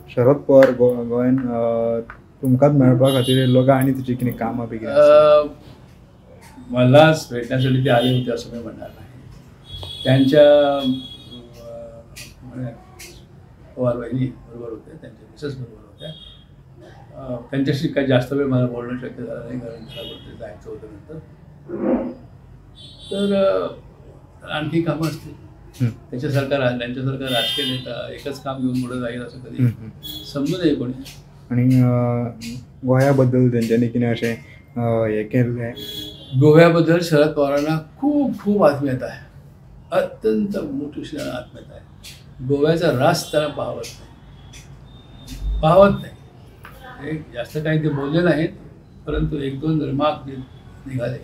शरद पवार गोंयान तुमकांच मेळपा खातीर येयल्लो काय आनी तुजी कितें कामां बी मलाच भेटण्यासाठी ते आले होते असं मी म्हणणार नाही. त्यांच्या पवार बहिणी बरोबर होत्या, त्यांच्या मिसेस बरोबर होत्या. त्यांच्याशी काही जास्त वेळ मला बोलणं शक्य झालं नाही, कारण घरावरती जायचं होतं नंतर. तर आणखी कामं असतील. त्यांच्यासारखा राजकीय नेता एकच काम घेऊन पुढे जाईल असं कधी समजू नये कोणी. आणि गोंया तेंच्यांनी कितें अशें हें केल्लें? गोव्याबद्दल शरद पवारांना खूप खूप आत्मीयता आहे, अत्यंत मोठी आत्मीयता आहे. गोव्याचा रास त्यांना पाहत नाही. एक जास्त काही ते बोलले नाहीत, परंतु एक दोन रिमार्क निघाले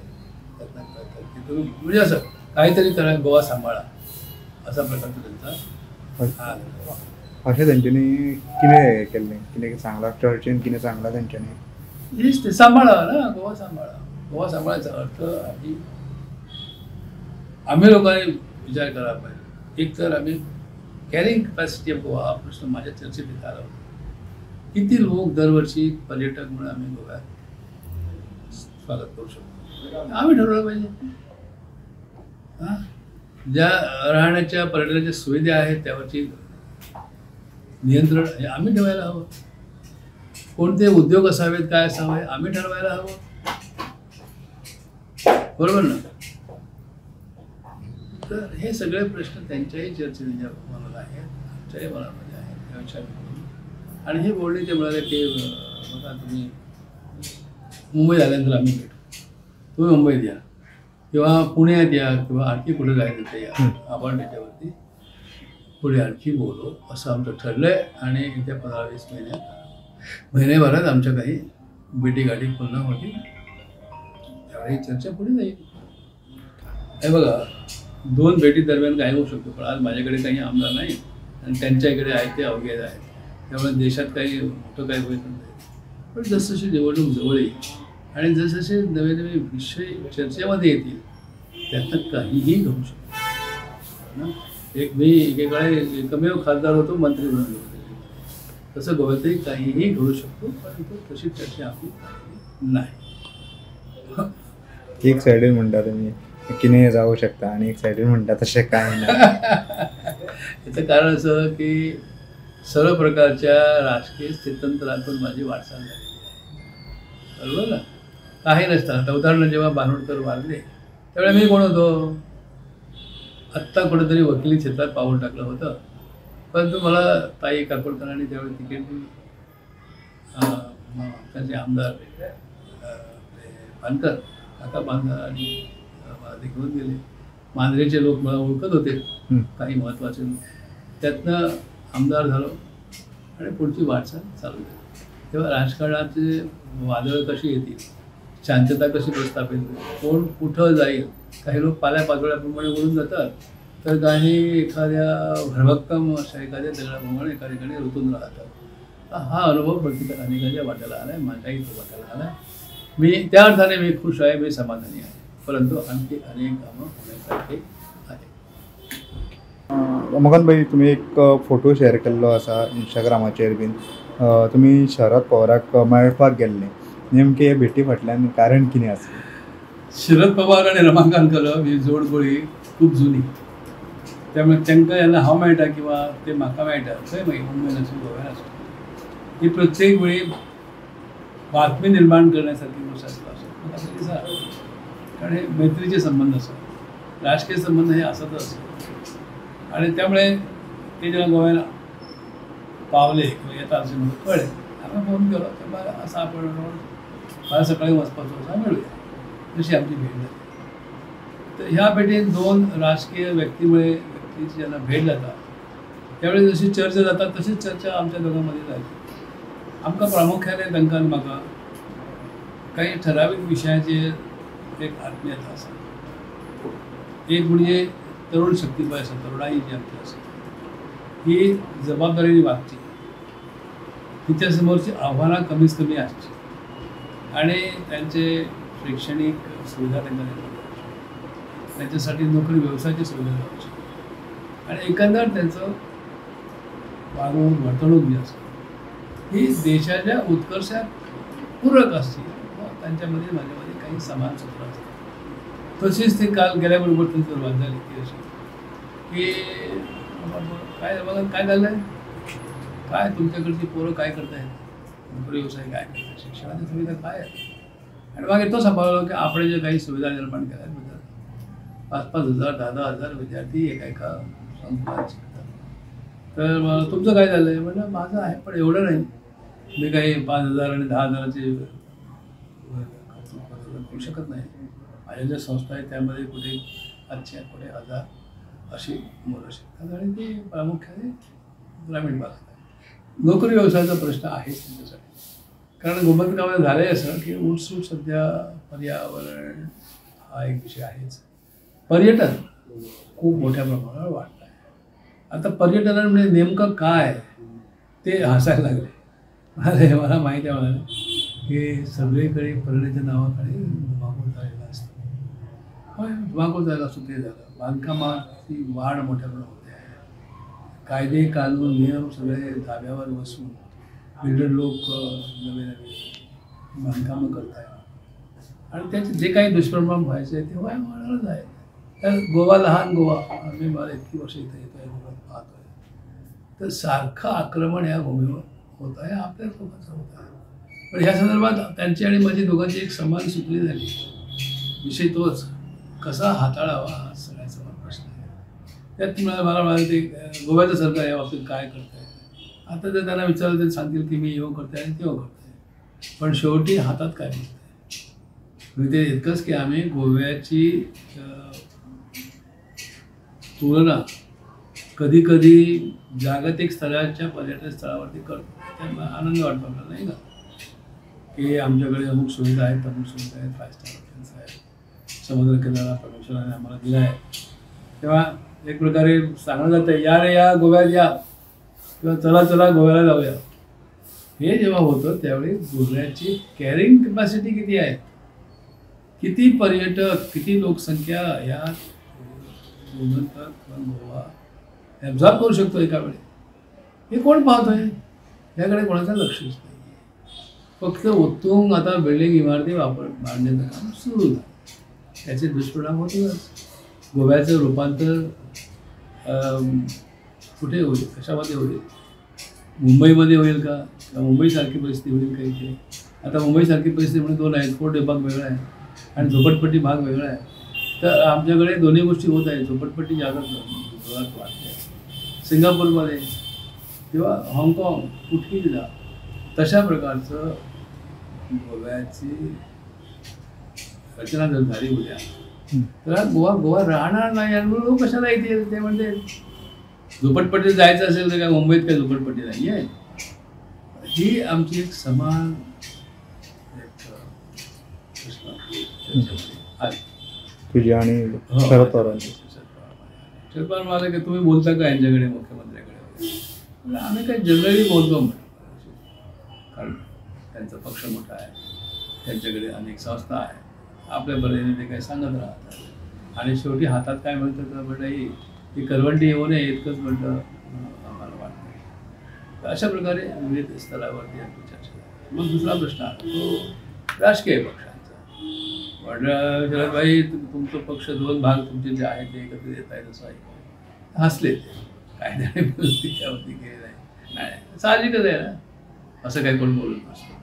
तुम्ही म्हणजे असं काहीतरी करा, गोवा सांभाळा असा प्रकारचा त्यांचा अशें तेंच्यांनी कितें हें केल्लें, कितें सांगलां चर्चेन, कितें सांगलां तेंच्यांनी? हेच ते सांभाळा ना, गोवा सांभाळा. गोवा सांभाळायचा अर्थ आम्ही लोकांनी विचार करायला पाहिजे. एक तर आम्ही कॅरिंग कॅपॅसिटी ऑफ गोवा हा प्रश्न माझ्या चर्चेत येत आला होता. किती लोक दरवर्षी पर्यटक म्हणून आम्ही गोव्यात स्वागत करू शकतो, आम्ही ठरवलं पाहिजे. ज्या राहण्याच्या पर्यटनाच्या सुविधा आहेत त्यावरची नियंत्रण हे आम्ही ठेवायला हवं. कोणते उद्योग असावेत, काय असावे, आम्ही ठरवायला हवं. बरोबर ना? तर हे सगळे प्रश्न त्यांच्याही चर्चेच्या मनात आहेत, आमच्याही मनामध्ये आहेत, त्या विषयावर. आणि हे बोलणे ते म्हणाले की बघा तुम्ही मुंबईत आल्यानंतर आम्ही भेटू, तुम्ही मुंबईत या किंवा पुण्यात या किंवा आणखी कुठे जायचं ते या, आपण त्याच्यावरती पुढे आणखी बोलू असं आमचं ठरलं आहे. आणि येत्या 15-20 महिन्याभरात आमच्या काही भेटीगाठी पुन्हा होती, त्यावेळी चर्चा पुढे जाईल. हे बघा, 2 भेटी दरम्यान काय होऊ शकतो, पण आज माझ्याकडे काही आमदार नाही आणि त्यांच्या इकडे आहेत ते अवघड आहेत, त्यामुळे देशात काही मोठं काही होत नाही. पण जसजशी निवडणूक जवळ येईल आणि जसजसे नवे नवे विषय चर्चेमध्ये येतील त्यातनं काहीही घडू शकतो. मी एकेकाळी एकमेव खासदार होतो, मंत्री बनलो होतो, तसं गोव्यातही काहीही घडू शकतो, परंतु तशी चर्चा आपली नाही. एक सायडीन म्हणटा तुम्ही कितें जावं शकता आणि एक सायडीन म्हणटा तशें कांय ना. याचं कारण असं की सर्व प्रकारच्या राजकीय स्थित्यंतरातून माझी वाटचाल झालेली आहे, बरोबर ना? काही नसतं. आता उदाहरण जेव्हा बानोडकर वारले त्यावेळेला मी कोण होतो? आत्ता कुठेतरी वकिली क्षेत्रात पाऊल टाकलं होतं, परंतु मला ताई काकोडकरांनी त्यावेळी तिकीट दिली. त्यांचे आमदार पानकर, काका पानकर आणि ते घेऊन गेले. मांजरेचे लोक मला ओळखत होते, काही महत्त्वाचे लोक. त्यातनं आमदार झालो आणि पुढची वाटचाल चालू झाली. तेव्हा राजकारणाचे वादळ कशी येतील, शांतता कशी प्रस्थापित होईल, कोण कुठं जाईल. काही लोक पाल्यापाचोळ्याप्रमाणे उडून जातात, तर काही एखाद्या भरभक्कम अशा एखाद्या दगडाप्रमाणे एका ठिकाणी रुतून राहतात. हा अनुभव प्रत्येक अनेकाच्या वाट्याला आला आहे, माझ्याही तो वाट्याला आला आहे. मी त्या अर्थाने मी खुश आहे, मी समाधानी आहे, परंतु आणखी अनेक कामं होण्यासारखे आहे. मगन भाई, तुम्ही एक फोटो शेअर केल्लो आसा इंस्टाग्रामाचेर बीन, तुम्ही शरद पवाराक मेळपाक गेल्ले. नेमके भेटी फाटल्यान कारण कितें आसलें? शरद पवार आणि रमाकांत कदम ही जोडगोळी खूप जुनी, त्यामुळे तांकां जेन्ना हांव मेळटा किंवा ते म्हाका मेळटा खंय मागीर मुंबयन आसूं गोव्यान आसूं, ही प्रत्येक वेळी बातमी निर्माण करण्यासारखी गोष्ट आसता असं असं दिसता. कारण हे मैत्रीचे संबंध असतात, राजकीय संबंध हे असतच असतात. आणि त्यामुळे ते जेव्हा गोव्याला पावले किंवा येतात असे म्हणून कळले, आम्ही फोन केलो तर बरं असं आपण मला सकाळी वचपाचो असा मिळूया, तशी आमची भेट झाली. तर ह्या भेटीत 2 राजकीय व्यक्तीची ज्यांना भेट जातात त्यावेळी जशी चर्चा जातात तशीच चर्चा आमच्या दोघांमध्ये झाली. आमकां प्रामुख्याने तांकां म्हाका काही ठराविक विशयाचेर एक आत्मीयता आसा. एक म्हणजे तरुण शक्तीपय आसा, तरुणाई जी आमची आसा ही जबाबदारीने वागची, तिच्या समोरची आव्हानां कमीत कमी आसची आणि त्यांचे शैक्षणिक सुविधा त्यांना त्यांच्यासाठी नोकरी व्यवसायाची सुविधा द्यायची आणि एकंदर त्यांचं वागणूक वर्तणूक जी असते ही देशाच्या उत्कर्षात पूरक असतील, त्यांच्यामध्ये माझ्यामध्ये काही समान सूत्र असतात. तशीच ते काल गेल्याबरोबर त्यांची सुरुवात झाली की अशी की काय बघा काय झालं आहे, काय तुमच्याकडची पोरं काय करतायत, नोकरी व्यवसाय काय करतात, शिक्षणाची सुविधा काय आहे. आणि मग तो सांभाळलो की आपण जे काही सुविधा निर्माण केल्या आहेत 5,000 10,000 विद्यार्थी एका संकुलात शिकतात. तर मग तुमचं काय झालं आहे म्हणजे माझं आहे पण एवढं नाही, मी काही 5,000 आणि 10,000चे करू शकत नाही. माझ्या ज्या संस्था आहेत त्यामध्ये कुठे 500 कुठे 1000 अशी मुलं शिकतात आणि ते प्रामुख्याने ग्रामीण भागात आहे. नोकरी व्यवसायाचा प्रश्न आहेच त्यांच्यासाठी. कारण गोमंतकामध्ये झालं आहे असं की उठसूट सध्या पर्यावरण हा एक विषय आहेच. पर्यटन खूप मोठ्या प्रमाणावर वाढलं आहे. आता पर्यटनामुळे नेमकं काय ते हसायला लागले. अरे मला माहिती आहे म्हणाले की सगळीकडे पर्यटनाच्या नावाकडे धुमाकूळ झालेला असतो. होय धुमाकूळ झाला असतो, ते झालं. बांधकामाची वाढ मोठ्या प्रमाणात होते आहे. कायदे कानून नियम सगळे धाब्यावर बसून बिल्डर लोक नवे नवे बांधकामं करत आहेत आणि त्याचे जे काही दुष्परिणाम व्हायचे ते होणारच आहे. तर गोवा लहान गोवा, आम्ही मला इतकी वर्ष इथं येतो आहे, गोवा पाहतो आहे, तर सारखं आक्रमण या भूमीवर होत आहे, आपल्या लोकांचं होत आहे. पण ह्या संदर्भात त्यांची आणि माझी दोघांची एक समान सुटली झाली. विषय तोच कसा हाताळावा हा सगळ्यात समान प्रश्न आहे. त्यात मला म्हणाले ते गोव्याचं सरकार या बाबतीत काय करत आहे. आता जर त्यांना विचारलं तर सांगतील की मी येऊ करते आणि तेव्हा करते, पण शेवटी हातात काय करते. ते इतकंच की आम्ही गोव्याची तुलना कधी कधी जागतिक स्तराच्या पर्यटन स्थळावरती करतो. त्यांना आनंद वाटतो आपल्याला, नाही का, की आमच्याकडे अमुक सुविधा आहेत, अमुक सुविधा आहेत, 5 स्टार हॉटेल्स आहेत, समुद्र किनारा परमेश्वराने आम्हाला दिला आहे. तेव्हा एक प्रकारे सांगलं जातं या रे या गोव्यात या, किंवा चला चला गोव्याला जाऊया. हे जेव्हा होतं त्यावेळी गोव्याची कॅरिंग कॅपॅसिटी किती आहे, किती पर्यटक, किती लोकसंख्या या गोवा ॲब्झॉर्ब करू शकतो एका वेळी, हे कोण पाहतोय. याकडे कोणाचं लक्षच नाही. फक्त उत्तुंग आता बिल्डिंग इमारती बांधण्याचं काम सुरू झालं. त्याचे दुष्परिणाम होतीलच. गोव्याचं रूपांतर कुठे होईल, कशामध्ये होईल, मुंबईमध्ये होईल का, किंवा मुंबईसारखी परिस्थिती होईल का इथे. आता मुंबईसारखी परिस्थिती म्हणजे 2 एअरपोर्ट विभाग वेगळा आहे आणि झोपडपट्टी भाग वेगळा आहे. तर आमच्याकडे दोन्ही गोष्टी होत आहेत. झोपडपट्टी जगात वाढते सिंगापूरमध्ये किंवा हाँगकाँग कुठेही जा, तशा प्रकारचं गोव्याची रचना जर झाली उद्या तर गोवा राहणार नाही. आणि लोक कशाला इथे ते म्हणजे झोपडपट्टीत जायचं असेल तर काय मुंबईत काय झोपडपट्टी नाही आहे. ही आमची एक समान तुझी आणि शरद पवारांची. शरद पवार म्हणाले की तुम्ही बोलता का यांच्याकडे मुख्यमंत्र्याकडे. आम्ही काही जनरली बोलतो म्हणतो, कारण त्यांचा पक्ष मोठा आहे, त्यांच्याकडे अनेक संस्था आहेत, आपल्या बरेने ते काही सांगत राहतात आणि शेवटी हातात काय म्हणतं तर म्हटलं ही करवंटी येऊ नये इतकंच म्हटलं आम्हाला वाटतं. तर अशा प्रकारे विविध स्तरावरती आपली चर्चा झाली. मग दुसरा प्रश्न आला तो राजकीय पक्षांचा. म्हटलं शरदभाई तुमचा पक्ष 2 भाग तुमचे जे आहेत ते एकत्रित येत आहेत असं आहे. हसले ते, काय नाही त्यावरती केलं नाही, साहजिकच आहे ना, असं काही कोण बोलत नसतं.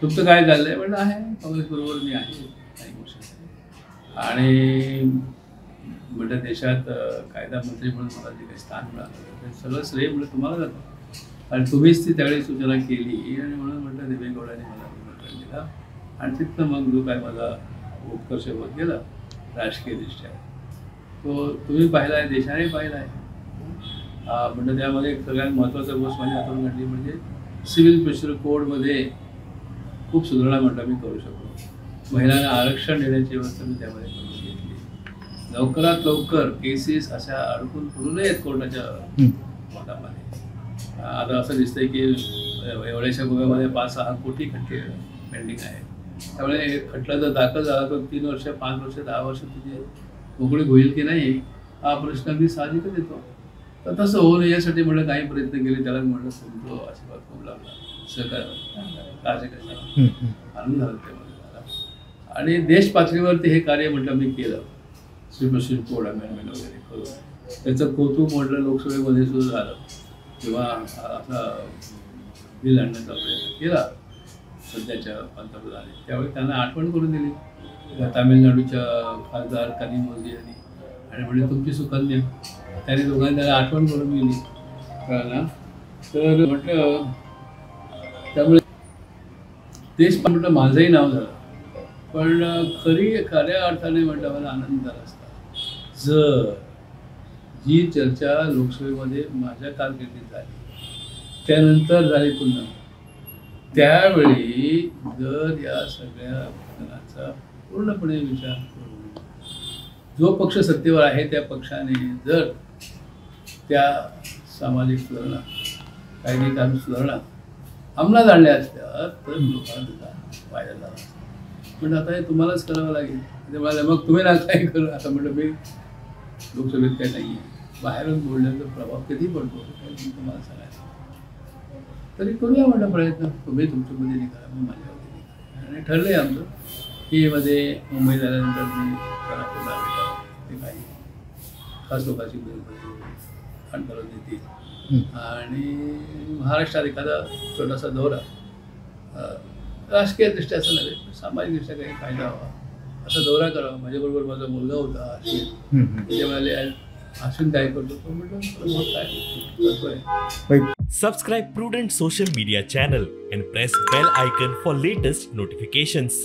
तुमचं काय झालं आहे म्हटलं आहे काँग्रेसबरोबर मी आहे काही गोष्टी आणि म्हटलं देशात कायदा मंत्री म्हणून मला जे काही स्थान मिळालं ते सगळं श्रेय म्हटलं तुम्हाला जातं आणि तुम्हीच ती त्यावेळी सूचना केली आणि म्हणून म्हटलं देवेगौडाने मला निमंत्रण दिलं आणि तिथनं मग जो काय माझा उत्कर्ष होत गेला राजकीयदृष्ट्या तो तुम्ही पाहिला आहे, देशाने पाहिला आहे. म्हणजे त्यामध्ये एक सगळ्यात महत्त्वाचा गोष्ट माझ्या हातून घडली म्हणजे सिव्हिल प्रोसिजर कोडमध्ये खूप सुधारणा म्हटलं मी करू शकतो. महिलांना आरक्षण देण्याची व्यवस्था मी त्यामध्ये करून घेतली. लवकरात लवकर केसेस अशा अडकून पडू नयेत कोर्टाच्या कोर्टामध्ये. आता असं दिसतंय की एवढ्याशा गोव्यामध्ये 5-6 कोटी खटले पेंडिंग आहे. त्यामुळे खटला जर दाखल झाला तर 3 वर्ष 5 वर्ष 10 वर्ष तुझी मोकळी होईल की नाही हा प्रश्न अगदी साहजिकच येतो. तर तसं होऊ नये यासाठी म्हटलं काही प्रयत्न केले. त्याला म्हटलं तुमचं आशीर्वाद खूप लागला, सहकार्य काळजी कशाला आनंद झाला ते मला. आणि देश पातळीवरती हे कार्य म्हटलं मी केलं, सुप्रसिद्ध कोड अमेंडमेंट वगैरे करून त्याचं कौतुक म्हटलं लोकसभेमध्ये सुद्धा झालं किंवा असा बिल आणण्याचा प्रयत्न केला सध्याच्या पंतप्रधानांनी. त्यावेळी त्यांना आठवण करून दिली तामिळनाडूच्या खासदार कनिमोझी यांनी, आणि म्हणजे तुमची सुकन्या, त्याने दोघांनी त्याला आठवण करून गेली कळलं. तर म्हटलं त्यामुळे देश म्हटलं माझंही नाव झालं, पण खऱ्या अर्थाने म्हटलं मला आनंद झाला असता जर जी चर्चा लोकसभेमध्ये माझ्या कारकिर्दीत झाली त्यानंतर झाली पुन्हा, त्यावेळी जर या सगळ्या घटनांचा पूर्णपणे विचार करून जो पक्ष सत्तेवर आहे त्या पक्षाने जर त्या सामाजिक सुधारणा, कायदेकानून सुधारणा अंमलात आणल्या असत्या तर लोकांचा फायदा झाला असता. पण आता हे तुम्हालाच करावं लागेल. ते म्हणाले मग तुम्ही ना काय करू. आता म्हटलं मी लोकसभेत काही नाही आहे, बाहेरून बोलण्याचा प्रभाव कधी पडतो काही तुम्हाला सांगायचं, तरी करूया म्हटलं प्रयत्न. तुम्ही तुमच्या पद्धतीने करा, मी माझ्या पद्धतीने. आणि ठरलं आहे आमचं की मध्ये मुंबईत आल्यानंतर मी त्यांना पुन्हा भेटावं, ते काही खास लोकांची आंदोलन देतील आणि महाराष्ट्रात एखादा छोटासा दौरा, राजकीय दृष्ट्या असं नव्हे, सामाजिकदृष्ट्या काही फायदा व्हावा असा दौरा करावा. माझ्याबरोबर माझा मुलगा होता आशिष, त्याच्या म्हणाले आशिष काय करतो, तो म्हटलं मग काय करतोय. Subscribe Prudent social media channel and press bell icon for latest notifications.